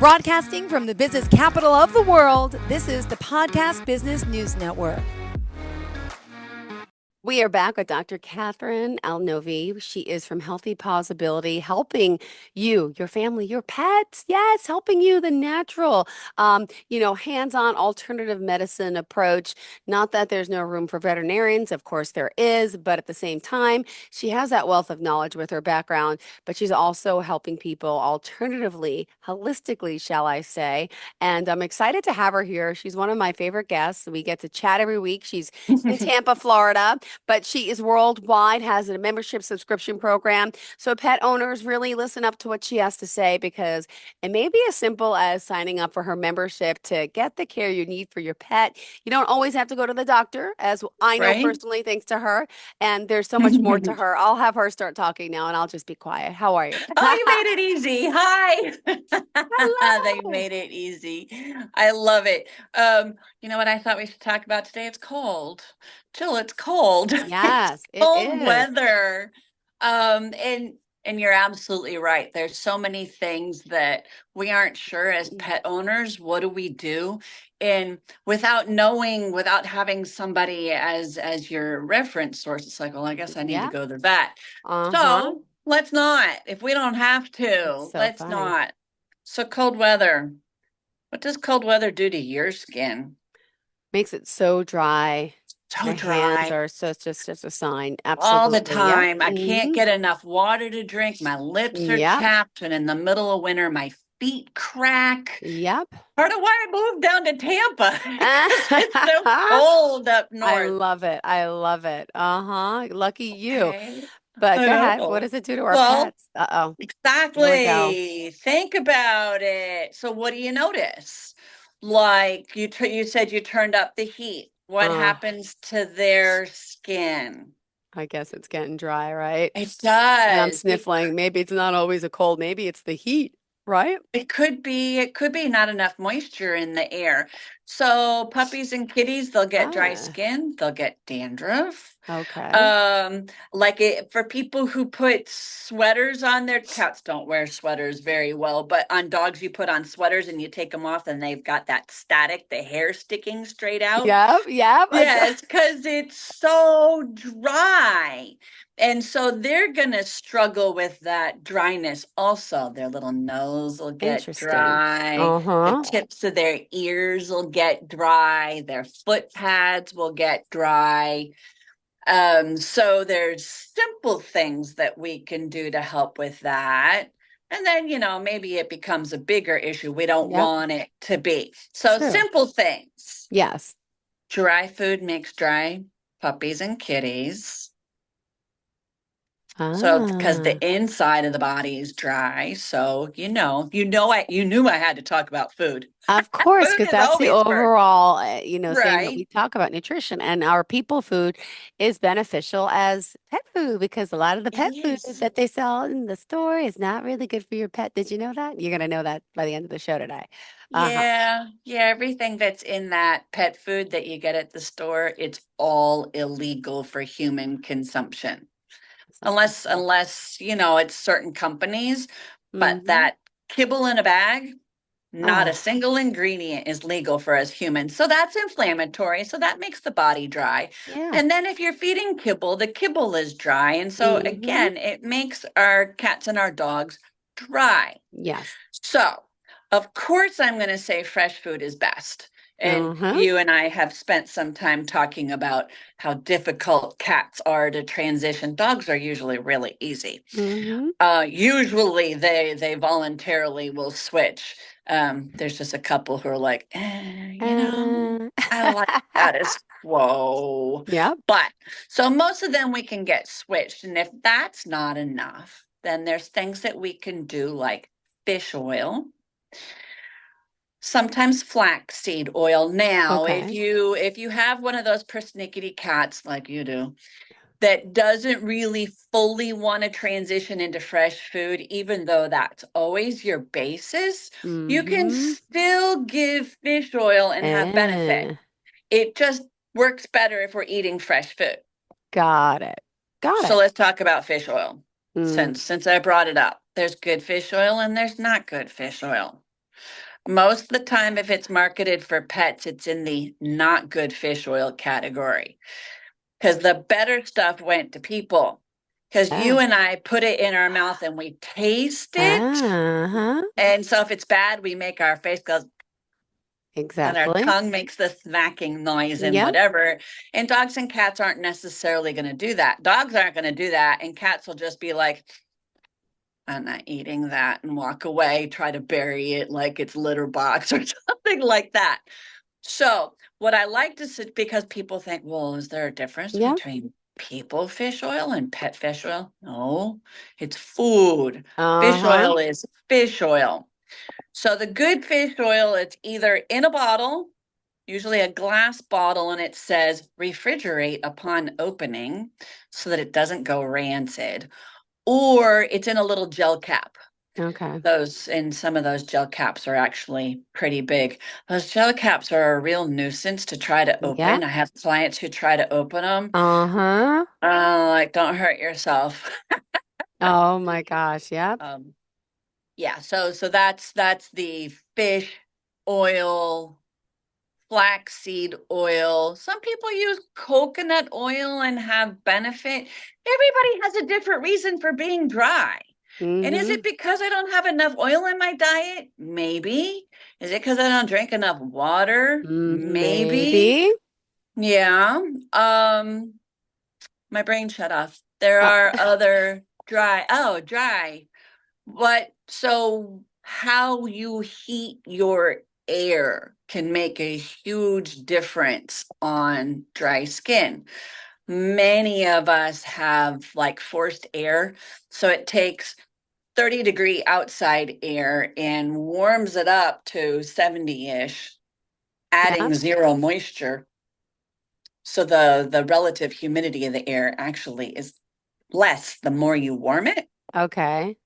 Broadcasting from the business capital of the world, this is the Podcast Business News Network. We are back with Dr. Catherine Alinovi. She is from Healthy PAWSibility, helping you, your family, your pets. Yes, helping you the natural, hands-on alternative medicine approach. Not that there's no room for veterinarians. Of course there is, but at the same time, she has that wealth of knowledge with her background, but she's also helping people alternatively, holistically, shall I say. And I'm excited to have her here. She's one of my favorite guests. We get to chat every week. She's in Tampa, Florida, but she is worldwide, has a membership subscription program. So pet owners really listen up to what she has to say, because it may be as simple as signing up for her membership to get the care you need for your pet. You don't always have to go to the doctor, as I know personally, thanks to her. And there's so much more to her. I'll have her start talking now and I'll just be quiet. How are you? Oh, you made it easy. Hi. Hello. They made it easy. I love it. You know what I thought we should talk about today? It's cold. Jill, it's cold. Yes, It's cold it is. weather. And you're absolutely right. There's so many things that we aren't sure as pet owners. What do we do? And without knowing, without having somebody as your reference source, it's like, well, I guess I need to go to the vet. So let's not. If we don't have to, let's not. So cold weather. What does cold weather do to your skin? Makes it so dry. So dry. Hands are just a sign. Absolutely. All the time. Yep. I can't get enough water to drink. My lips are chapped, and in the middle of winter, my feet crack. Yep. Part of why I moved down to Tampa. It's so cold up north. I love it. I love it. Lucky you. But go ahead. What does it do to our pets? Uh-oh. Exactly. Think about it. So what do you notice? Like you said you turned up the heat. What happens to their skin? I guess it's getting dry, right? It does. And I'm sniffling. Maybe it's not always a cold. Maybe it's the heat, right? It could be not enough moisture in the air. So puppies and kitties, they'll get dry skin, they'll get dandruff. Okay. For people who put sweaters on, their cats don't wear sweaters very well, but on dogs, you put on sweaters and you take them off and they've got that static, the hair sticking straight out. Yep. Yes, because it's so dry. And so they're going to struggle with that dryness also. Their little nose will get dry. The tips of their ears will get dry. Their foot pads will get dry. So there's simple things that we can do to help with that. And then, maybe it becomes a bigger issue. We don't want it to be. So simple things. Yes. Dry food makes dry puppies and kitties. So because the inside of the body is dry, so you knew I had to talk about food. Of course, because that's the overall thing that we talk about, nutrition, and our people food is beneficial as pet food, because a lot of the pet food that they sell in the store is not really good for your pet. Did you know that? You're gonna know that by the end of the show today. Yeah, everything that's in that pet food that you get at the store, it's all illegal for human consumption. Unless it's certain companies, but that kibble in a bag, not a single ingredient is legal for us humans. So that's inflammatory. So that makes the body dry. Yeah. And then if you're feeding kibble, the kibble is dry. And so again, it makes our cats and our dogs dry. Yes. So of course, I'm going to say fresh food is best. And you and I have spent some time talking about how difficult cats are to transition. Dogs are usually really easy. Usually they voluntarily will switch. There's just a couple who are like, I like status quo. Yeah. But so most of them we can get switched. And if that's not enough, then there's things that we can do like fish oil. Sometimes flaxseed oil. Now, if you have one of those persnickety cats like you do, that doesn't really fully want to transition into fresh food, even though that's always your basis, you can still give fish oil and have benefit. It just works better if we're eating fresh food. Got it. So let's talk about fish oil. Since I brought it up, there's good fish oil and there's not good fish oil. Most of the time, if it's marketed for pets, it's in the not good fish oil category because the better stuff went to people. Because you Oh. and I put it in our mouth and we taste it. Uh-huh. And so if it's bad, we make our face go, and our Exactly. tongue makes the smacking noise and Yep. whatever. And dogs and cats aren't necessarily going to do that. Dogs aren't going to do that. And cats will just be like, I'm not eating that and walk away, try to bury it like it's litter box or something like that. So, what I like to see, because people think, well, is there a difference Yep. between people fish oil and pet fish oil? No, it's food. Fish Uh-huh. oil is fish oil. So, the good fish oil, it's either in a bottle, usually a glass bottle, and it says refrigerate upon opening so that it doesn't go rancid, or it's in a little gel cap. Okay. Those and some of those gel caps are actually pretty big. Those gel caps are a real nuisance to try to Yep. open. I have clients who try to open them. Uh-huh. Like, don't hurt yourself. Oh my gosh. Yep. Um, yeah, so that's the fish oil, flaxseed oil. Some people use coconut oil and have benefit. Everybody has a different reason for being dry. And is Mm-hmm. it because I don't have enough oil in my diet? Maybe. Is it because I don't drink enough water? Maybe. Maybe. Yeah. My brain shut off. There Uh, are other dry. But so how you heat your air can make a huge difference on dry skin. Many of us have like forced air, so it takes 30-degree outside air and warms it up to 70-ish, yep. adding zero moisture. So the relative humidity of the air actually is less the more you warm it. Okay.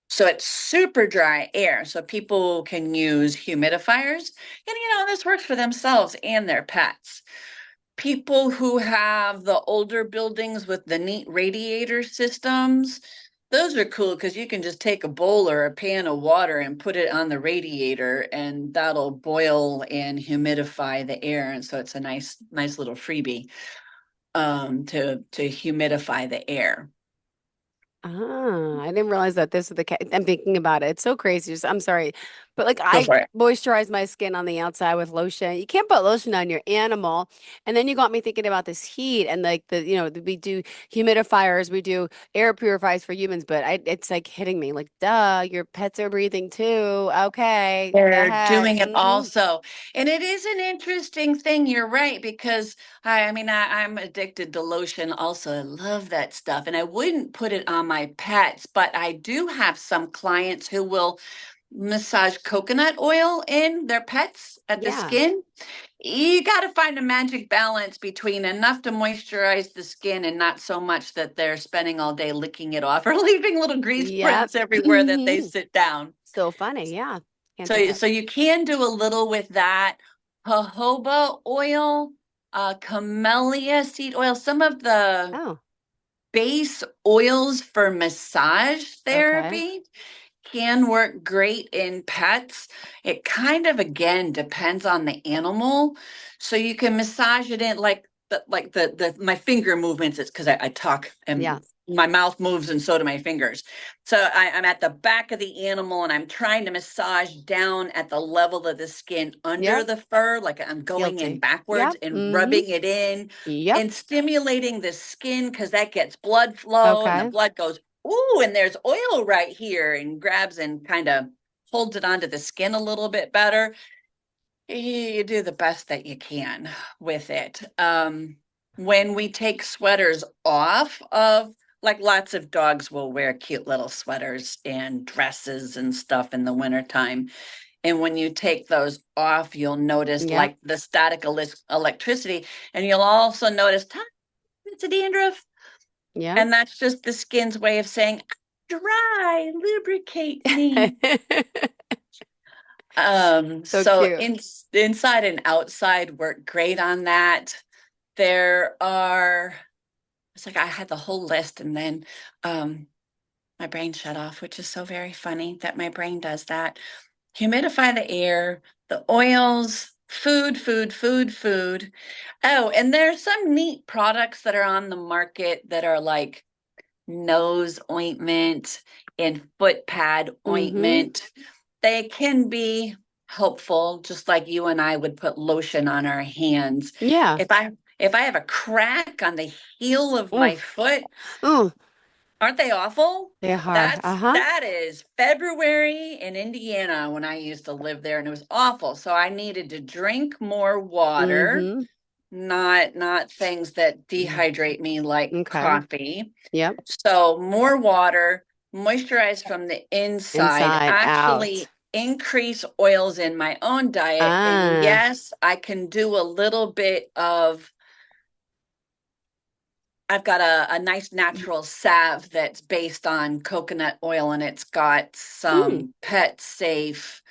So it's super dry air. So people can use humidifiers. And this works for themselves and their pets. People who have the older buildings with the neat radiator systems, those are cool because you can just take a bowl or a pan of water and put it on the radiator and that'll boil and humidify the air. And so it's a nice little freebie to humidify the air. Ah, I didn't realize that this was the case. I'm thinking about it. It's so crazy. I'm sorry. But like Go I for it. moisturize my skin on the outside with lotion. You can't put lotion on your animal. And then you got me thinking about this heat and like we do humidifiers, we do air purifiers for humans, but it's like hitting me like, duh, your pets are breathing too. Okay, the They're heck. doing it also. And it is an interesting thing. You're right, because I'm addicted to lotion also. I love that stuff. And I wouldn't put it on my pets, but I do have some clients who will massage coconut oil in their pets at the Yeah. skin. You got to find a magic balance between enough to moisturize the skin and not so much that they're spending all day licking it off or leaving little grease Yep. prints everywhere that they sit down. So funny. Yeah. Can't do So that. you can do a little with that. Jojoba oil, camellia seed oil, some of the Oh, base oils for massage okay. therapy can work great in pets. It kind of again depends on the animal. So you can massage it in like the my finger movements. It's because I talk and Yes. my mouth moves and so do my fingers. So I'm at the back of the animal and I'm trying to massage down at the level of the skin under Yep. the fur, like I'm going in Guilty. backwards Yep. and Mm-hmm. rubbing it in Yep. and stimulating the skin because that gets blood flow and the Okay. blood goes, ooh, and there's oil right here, and grabs and kind of holds it onto the skin a little bit better. You do the best that you can with it. When we take sweaters off of, like lots of dogs will wear cute little sweaters and dresses and stuff in the wintertime. And when you take those off, you'll notice Yep. like the static electricity, and you'll also notice it's a dandruff. Yep. And that's just the skin's way of saying, dry, lubricate me. So So cute. inside and outside work great on that. There are, it's like I had the whole list and then my brain shut off, which is so very funny that my brain does that. humidify the air, the oils, food, food, food, food. Oh, and there's some neat products that are on the market that are like nose ointment and foot pad ointment. They can be helpful, just like you and I would put lotion on our hands. Yeah. If I have a crack on the heel of my Oof. foot, Ooh, aren't they awful? they're hard. That's Uh-huh. that is February in Indiana when I used to live there, and it was awful. So I needed to drink more water, Mm-hmm. not things that dehydrate me like Okay. coffee. Yep. So more water, moisturize from the inside, Inside actually out. increase oils in my own diet. And Ah. yes, I can do a little bit of I've got a nice natural salve that's based on coconut oil and it's got Hmm. some pet safe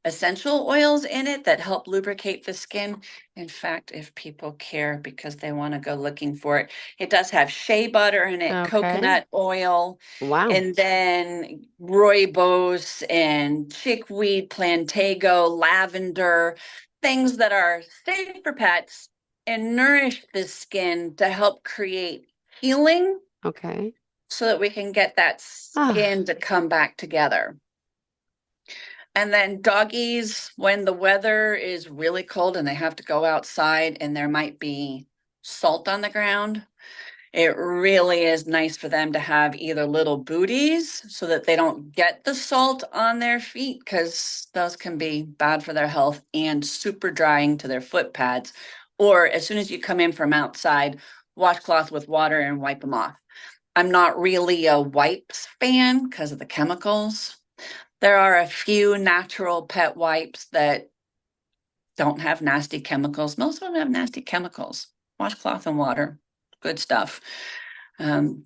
essential oils in it that help lubricate the skin. In fact, if people care because they want to go looking for it, it does have shea butter in it, Okay. coconut oil, Wow. and then rooibos and chickweed, plantago, lavender, things that are safe for pets and nourish the skin to help create healing Okay. so that we can get that Ah. skin to come back together. And then doggies, when the weather is really cold and they have to go outside and there might be salt on the ground, it really is nice for them to have either little booties so that they don't get the salt on their feet because those can be bad for their health and super drying to their foot pads. Or as soon as you come in from outside, washcloth with water and wipe them off. I'm not really a wipes fan because of the chemicals. There are a few natural pet wipes that don't have nasty chemicals. Most of them have nasty chemicals. Washcloth and water, good stuff.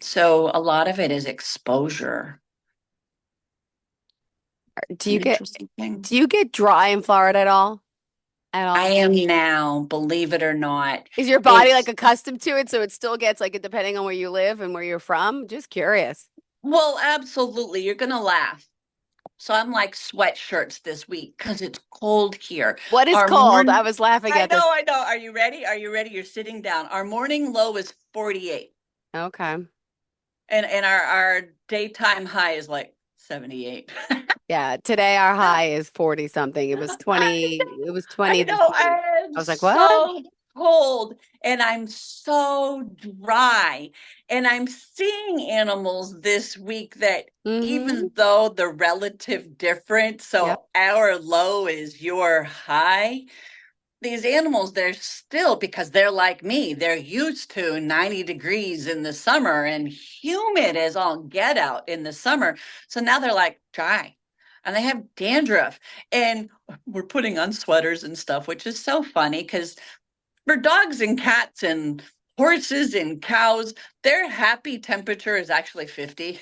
So a lot of it is exposure. Do An you get interesting thing. do you get dry in Florida at all? At I all? am now, believe it or not. Is your body like It's accustomed to it, so it still gets like it depending on where you live and where you're from? Just curious. well, absolutely. You're gonna laugh. So I'm like sweatshirts this week because it's cold here. What is Our cold? I morning, was laughing I at know, this. I know. Are you ready? Are you ready? You're sitting down. Our morning low is 48. Okay. And our daytime high is like 78. Yeah, today our high is 40 something. It was 20, it was 20 I this know morning. I am I was like, what? so cold and I'm so dry. And I'm seeing animals this week that Mm-hmm. even though the relative difference, Yep. so our low is your high, these animals, they're still, because they're like me, they're used to 90 degrees in the summer and humid as all get out in the summer. So now they're like dry and they have dandruff. And we're putting on sweaters and stuff, which is so funny because for dogs and cats and horses and cows, their happy temperature is actually 50.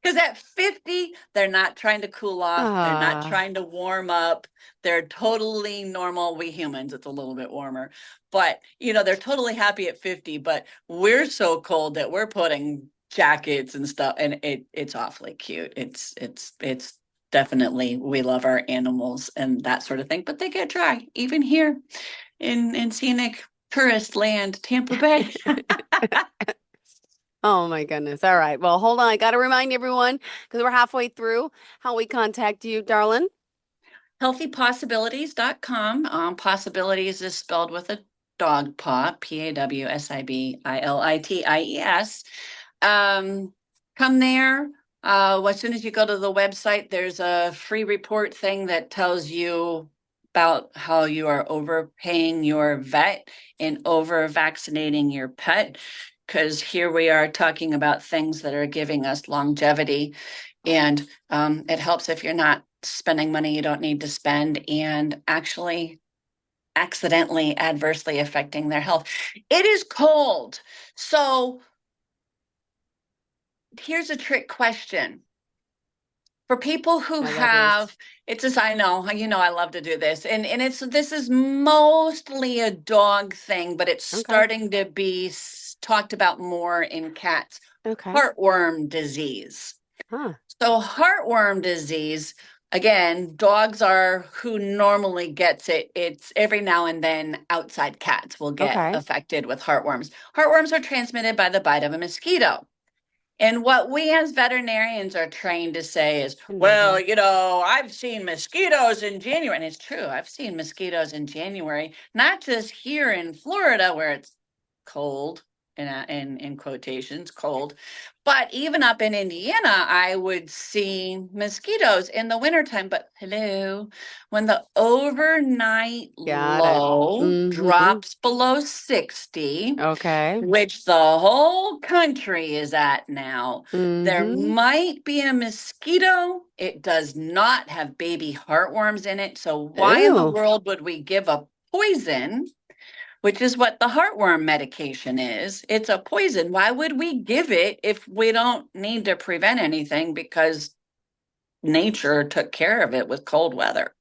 Because at 50, they're not trying to cool off. They're not Ah, trying to warm up. They're totally normal. We humans, it's a little bit warmer. But, they're totally happy at 50. But we're so cold that we're putting jackets and stuff. And it's awfully cute. It's definitely, we love our animals and that sort of thing. But they get dry, even here in scenic tourist land, Tampa Bay. oh my goodness. All right. Well, hold on. I got to remind everyone because we're halfway through how we contact you, darling. Healthypossibilities.com. Possibilities is spelled with a dog paw, PAWSIBILITIES. Come there. As soon as you go to the website, there's a free report thing that tells you about how you are overpaying your vet and over vaccinating your pet. Because here we are talking about things that are giving us longevity. And it helps if you're not spending money you don't need to spend and actually accidentally adversely affecting their health. It is cold. So here's a trick question. For people who Yeah, that is. have, it's just, I know, I love to do this. And this is mostly a dog thing, but it's Okay. starting to be talked about more in cats. Okay. Heartworm disease. Huh. So heartworm disease Again, dogs are who normally gets it. It's every now and then outside cats will get Okay. affected with heartworms. Heartworms are transmitted by the bite of a mosquito. And what we as veterinarians are trained to say is, well, I've seen mosquitoes in January. And it's true. I've seen mosquitoes in January, not just here in Florida where it's cold, in quotations, cold, but even up in Indiana, I would see mosquitoes in the wintertime. But hello, when the overnight Got it. low drops below 60, Okay. which the whole country is at now, there Mm-hmm. might be a mosquito. It does not have baby heartworms in it. So why in the Ooh. world would we give a poison, which is what the heartworm medication is? It's a poison. Why would we give it if we don't need to prevent anything because nature took care of it with cold weather?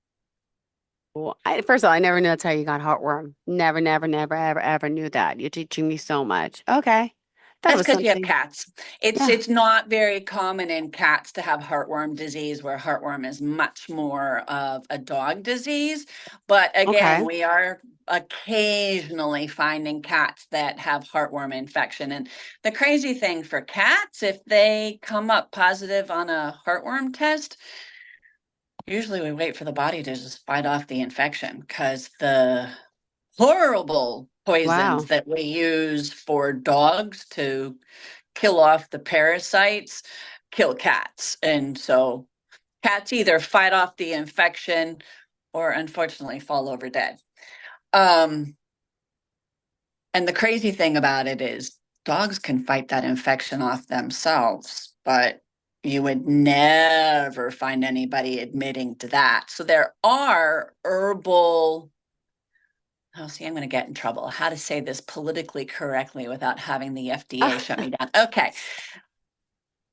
Well, first of all, I never knew that's how you got heartworm. Never, never, never, ever, ever knew that. You're teaching me so much. Okay. Thought it That's was because you have something. cats. It's Yeah. it's not very common in cats to have heartworm disease, where heartworm is much more of a dog disease. But again, Okay. we are occasionally finding cats that have heartworm infection. And the crazy thing for cats, if they come up positive on a heartworm test, usually we wait for the body to just fight off the infection, because the horrible poisons Wow. that we use for dogs to kill off the parasites kill cats. And so cats either fight off the infection or unfortunately fall over dead. Um, and the crazy thing about it is dogs can fight that infection off themselves, but you would never find anybody admitting to that. So there are herbal, oh, see, I'm going to get in trouble. How to say this politically correctly without having the FDA shut me down. Okay.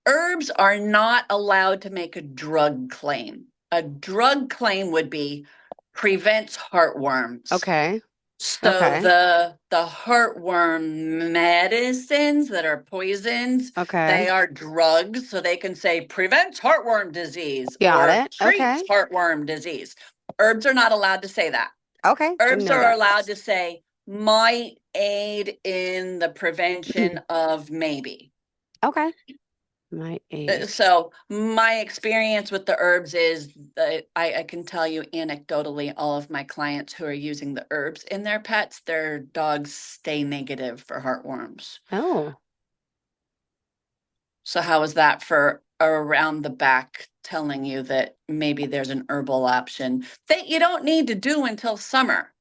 Herbs are not allowed to make a drug claim. A drug claim would be prevents heartworms. Okay. So Okay. the heartworm medicines that are poisons, Okay. they are drugs. So they can say prevents heartworm disease Got or it. treats Okay. heartworm disease. Herbs are not allowed to say that. Okay. Didn't Herbs know are that. allowed to say might aid in the prevention of maybe. Okay. My aid. So my experience with the herbs is that I can tell you anecdotally, all of my clients who are using the herbs in their pets, their dogs stay negative for heartworms. Oh. So how is that for around the back telling you that maybe there's an herbal option that you don't need to do until summer?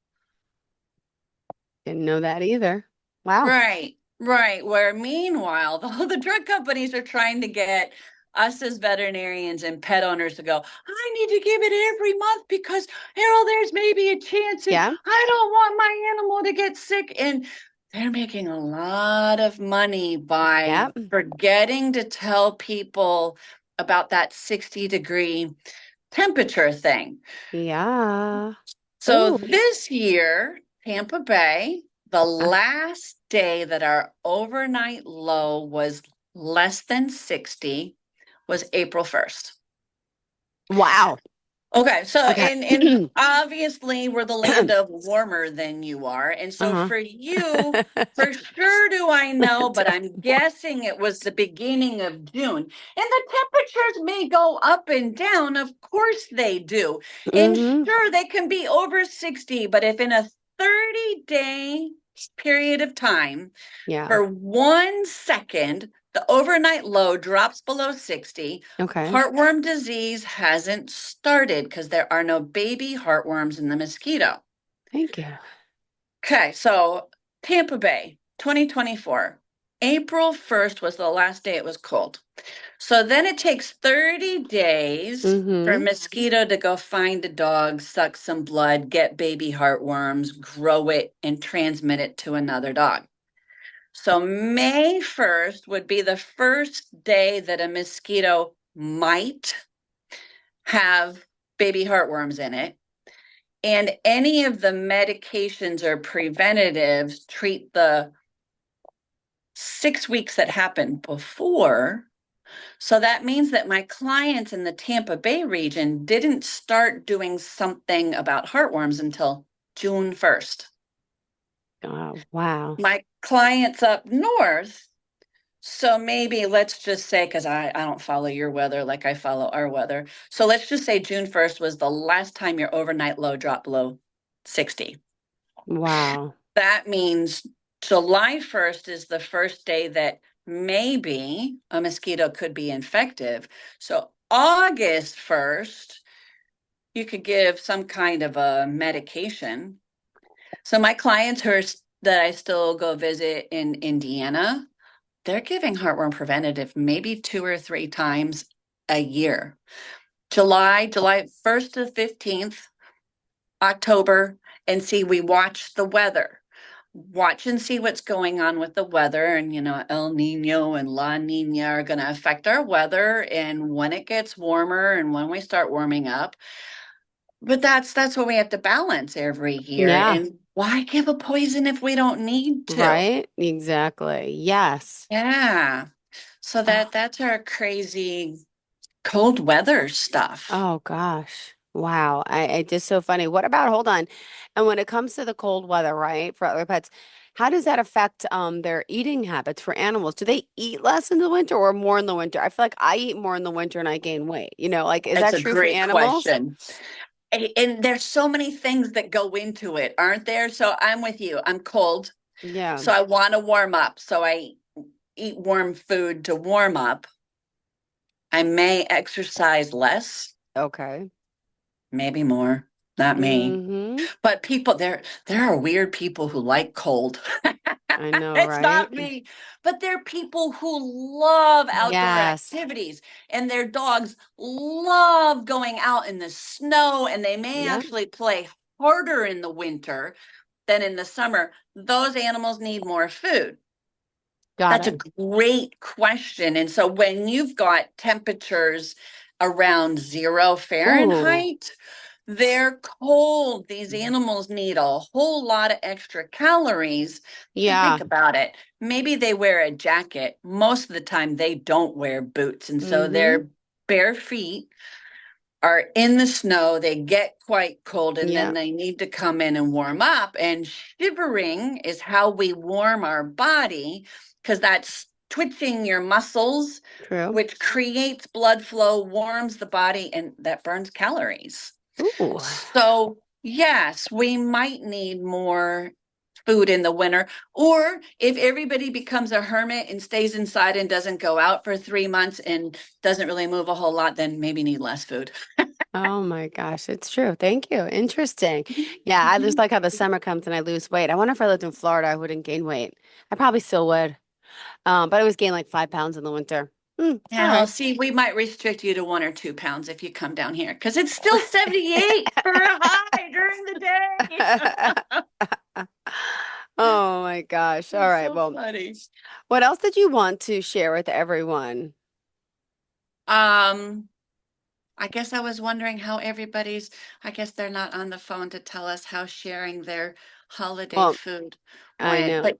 Didn't know that either. Wow. Right, right. Where meanwhile, the drug companies are trying to get us as veterinarians and pet owners to go, I need to give it every month because, Harold, there's maybe a chance that Yeah. I don't want my animal to get sick. And they're making a lot of money by Yep. forgetting to tell people about that 60-degree temperature thing. Yeah. So Oh. this year, Tampa Bay, the last day that our overnight low was less than 60 was April 1st. Wow. Okay, so Okay. and obviously we're the land of warmer than you are. And so Uh-huh. for you, for sure do I know, but I'm guessing it was the beginning of June. And the temperatures may go up and down, of course they do. And Mm-hmm. sure, they can be over 60, but if in a 30-day period of time, Yeah. for 1 second, the overnight low drops below 60. Okay. Heartworm disease hasn't started because there are no baby heartworms in the mosquito. Thank you. Okay, so Tampa Bay, 2024. April 1st was the last day it was cold. So then it takes 30 days for a Mm-hmm. mosquito to go find a dog, suck some blood, get baby heartworms, grow it, and transmit it to another dog. So May 1st would be the first day that a mosquito might have baby heartworms in it. And any of the medications or preventatives treat the 6 weeks that happened before. So that means that my clients in the Tampa Bay region didn't start doing something about heartworms until June 1st. Oh, wow. My clients up north, so maybe let's just say, because I don't follow your weather like I follow our weather. So let's just say June 1st was the last time your overnight low dropped below 60. Wow. That means July 1st is the first day that maybe a mosquito could be infective. So August 1st, you could give some kind of a medication. So my clients who are, that I still go visit in Indiana, they're giving heartworm preventative maybe 2 or 3 times a year. July 1st to 15th, October, and see, we watch the weather. Watch and see what's going on with the weather. And, El Nino and La Nina are going to affect our weather. And when it gets warmer and when we start warming up, but that's what we have to balance every year. Yeah. And why give a poison if we don't need to? Right? Exactly. Yes. Yeah. So Oh, that's our crazy cold weather stuff. oh gosh. Wow. It's just so funny. What about, hold on. And when it comes to the cold weather, right, for other pets, how does that affect their eating habits for animals? Do they eat less in the winter or more in the winter? I feel like I eat more in the winter and I gain weight. Like, is It's that a true for great animals? question. And there's so many things that go into it, aren't there? So I'm with you. I'm cold. Yeah. So I want to warm up. So I eat warm food to warm up. I may exercise less, Okay. maybe more, not me. Mm-hmm. But people, there are weird people who like cold. I know, It's right? not me, but there are people who love outdoor Yes. activities, and their dogs love going out in the snow, and they may Yep. actually play harder in the winter than in the summer. Those animals need more food. Got That's a it. great question. And so when you've got temperatures around 0 Ooh. Fahrenheit, they're cold. These animals need a whole lot of extra calories. And think Yeah. about it. Maybe they wear a jacket. Most of the time, they don't wear boots. And so Mm-hmm. their bare feet are in the snow, they get quite cold, and then Yep. they need to come in and warm up. And shivering is how we warm our body because that's twitching your muscles, True. which creates blood flow, warms the body, and that burns calories. Ooh. So, yes, we might need more food in the winter. Or if everybody becomes a hermit and stays inside and doesn't go out for 3 months and doesn't really move a whole lot, then maybe need less food. Oh my gosh, it's true. Thank you. Interesting. Yeah, I just like how the summer comes and I lose weight. I wonder if I lived in Florida, I wouldn't gain weight. I probably still would. But I always gain like 5 pounds in the winter. All Now, right. see, we might restrict you to 1 or 2 pounds if you come down here because it's still 78 for a high during the day. Oh my gosh. All It's right. so Well, funny. what else did you want to share with everyone? Um, I guess I was wondering how everybody's, I guess they're not on the phone to tell us how sharing their holiday Well, food I went. know. But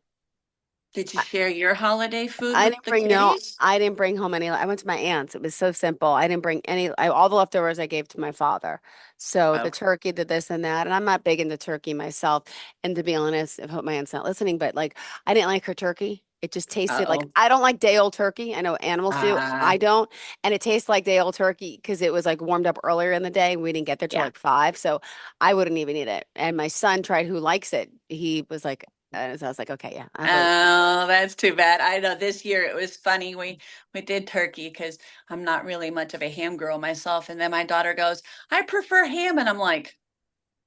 did you share your holiday food I with didn't the bring no, kitties? I didn't bring home any. I went to my aunt's. It was so simple. I didn't bring any. All the leftovers I gave to my father. So the Oh, turkey, did this and that, and I'm not big into turkey myself. And to be honest, I hope my aunt's not listening, but like I didn't like her turkey. It just tasted like uh-oh. I don't like day old turkey. I know animals do. I Ah, don't, and it tastes like day old turkey because it was like warmed up earlier in the day. And we didn't get there till yeah. like 5, so I wouldn't even eat it. And my son tried, who likes it. He was like, so I was like, okay, yeah, I vote. Oh, that's too bad. I know this year it was funny. We did turkey because I'm not really much of a ham girl myself. And then my daughter goes, I prefer ham. And I'm like,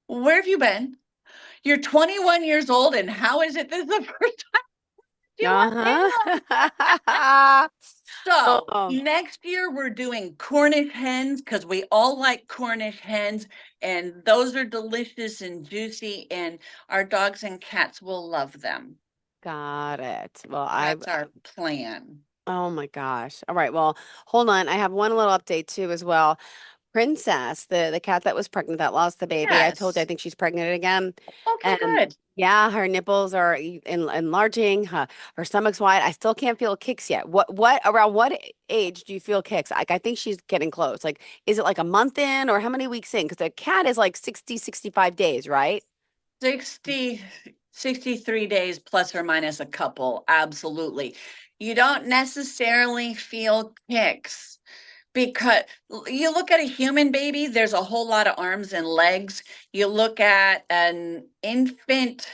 where have you been? You're 21 years old, and how is it this is the first time you want Uh-huh. ham? So Oh, next year we're doing Cornish hens because we all like Cornish hens, and those are delicious and juicy, and our dogs and cats will love them. got it. Well, I, That's our plan. oh my gosh. All right. Well, hold on. I have one little update too as well. Princess, the cat that was pregnant that lost the baby. I told you I Yes. think she's pregnant again. Okay, And good. Yeah, her nipples are enlarging. Her stomach's wide. I still can't feel kicks yet. Around what age do you feel kicks? Like, I think she's getting close. Like, is it like a month in or how many weeks in? Because a cat is like 60, 65 days, right? 63 days plus or minus a couple. Absolutely. You don't necessarily feel kicks because you look at a human baby, there's a whole lot of arms and legs. You look at an infant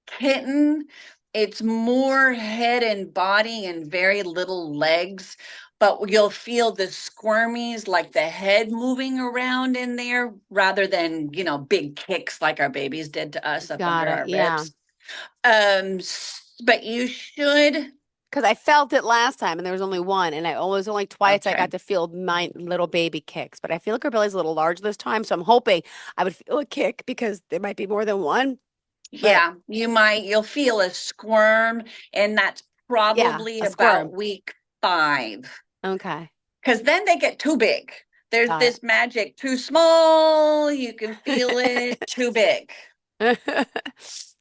kitten, it's more head and body and very little legs, but you'll feel the squirmies, like the head moving around in there rather than, big kicks like our babies did to us up Got under it. our Yeah. ribs. But you should. Because I felt it last time and there was only one, and it was only twice I Okay. got to feel my little baby kicks. But I feel like her belly's a little large this time, so I'm hoping I would feel a kick because there might be more than one. Yeah, you'll feel a squirm, and that's probably a about squirm. week 5. Okay. Because then they get too big. There's Got this magic, too small, you can feel it, too big.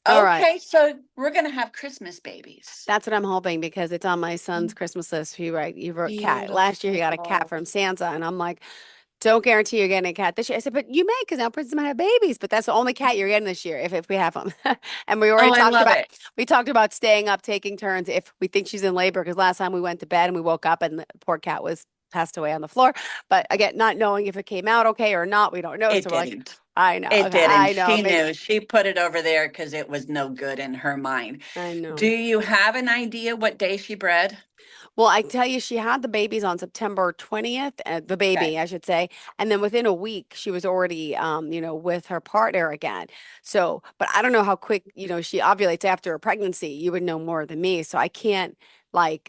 All right. Okay, so we're gonna have Christmas babies. That's what I'm hoping because it's on my son's Christmas list. You wrote cat. Last year he got a cat from Santa, and I'm like, don't guarantee you're getting a cat this year. I said, but you may, because now Prince might have babies, but that's the only cat you're getting this year if we have them. And we already talked about staying up, taking turns if we think she's in labor, because last time we went to bed and we woke up and the poor cat was passed away on the floor. But again, not knowing if it came out okay or not, we don't know. It so we're didn't. Like, I know. It Okay, didn't. I know. She knew. She put it over there because it was no good in her mind. I know. Do you have an idea what day she bred? Well, I tell you, she had the babies on September 20th, the baby, I should say. And then within a week, she was already, with her partner again. So, but I don't know how quick, she ovulates after a pregnancy. You would know more than me. So I can't, I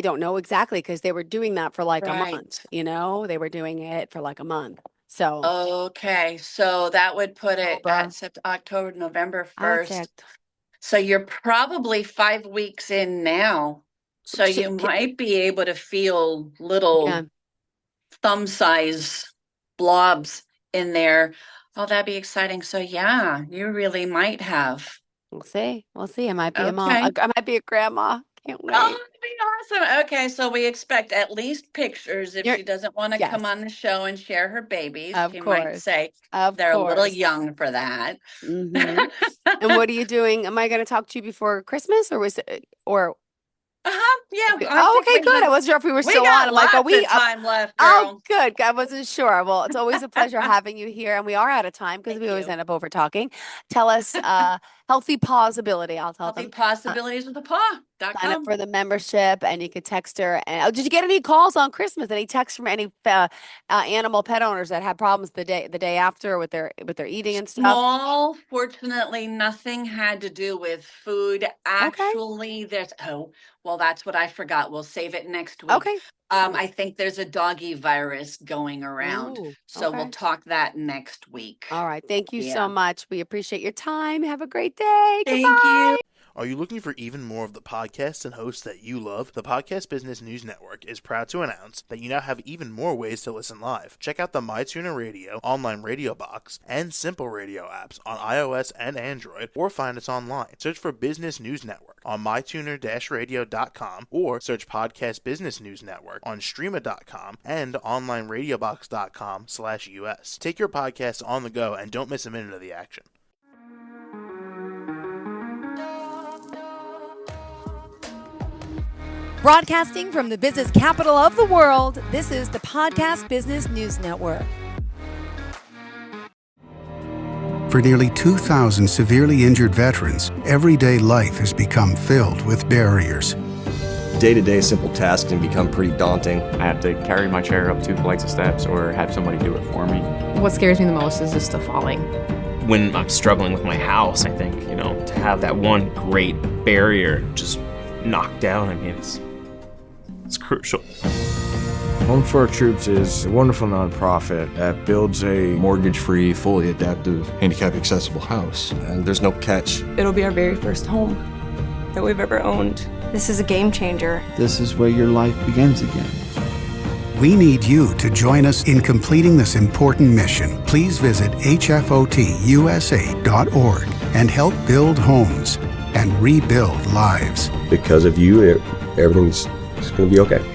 don't know exactly because they were doing that for like a month, they were doing it for like a month. So, okay. So that would put it at October, November 1st. So you're probably 5 weeks in now. So you might be able to feel little thumb size blobs in there. Oh, that'd be exciting. So yeah, you really might have. We'll see. I might be a mom. I might be a grandma. Can't wait. Oh, that'd be awesome. Okay, so we expect at least pictures. If she doesn't want to come on the show and share her babies, she might say they're a little young for that. Mm-hmm. And what are you doing? Am I going to talk to you before Christmas, or yeah. Okay, good. I wasn't sure if we were still on. I'm like, time left, girl. Oh, good. I wasn't sure. Well, it's always a pleasure having you here, and we are out of time because we always end up over talking. Tell us, Healthy PAWSibility. I'll tell them. PAWSibilities with a paw.com. Sign up for the membership, and you could text her. And did you get any calls on Christmas? Any texts from any animal pet owners that had problems the day after with their eating and stuff? Small, fortunately, nothing had to do with food. Actually, that's what I forgot. We'll save it next week. Okay. I think there's a doggy virus going around. So we'll talk that next week. All right. Thank you so much. We appreciate your time. Have a great day. Thank you. Are you looking for even more of the podcasts and hosts that you love? The Podcast Business News Network is proud to announce that you now have even more ways to listen live. Check out the MyTuner Radio, online radio box, and Simple Radio apps on iOS and Android, or find us online. Search for Business News Network on mytuner-radio.com, or search Podcast Business News Network on streama.com and onlineradiobox.com/US. Take your podcast on the go and don't miss a minute of the action. Broadcasting from the business capital of the world, this is the Podcast Business News Network. For nearly 2,000 severely injured veterans, everyday life has become filled with barriers. Day-to-day simple tasks can become pretty daunting. I have to carry my chair up 2 flights of steps or have somebody do it for me. What scares me the most is just the falling. When I'm struggling with my house, I think, to have that one great barrier just knocked down, it's crucial. Home for Our Troops is a wonderful nonprofit that builds a mortgage-free, fully adaptive, handicap-accessible house. And there's no catch. It'll be our very first home that we've ever owned. This is a game changer. This is where your life begins again. We need you to join us in completing this important mission. Please visit hfotusa.org and help build homes and rebuild lives. Because of you, everything's going to be okay.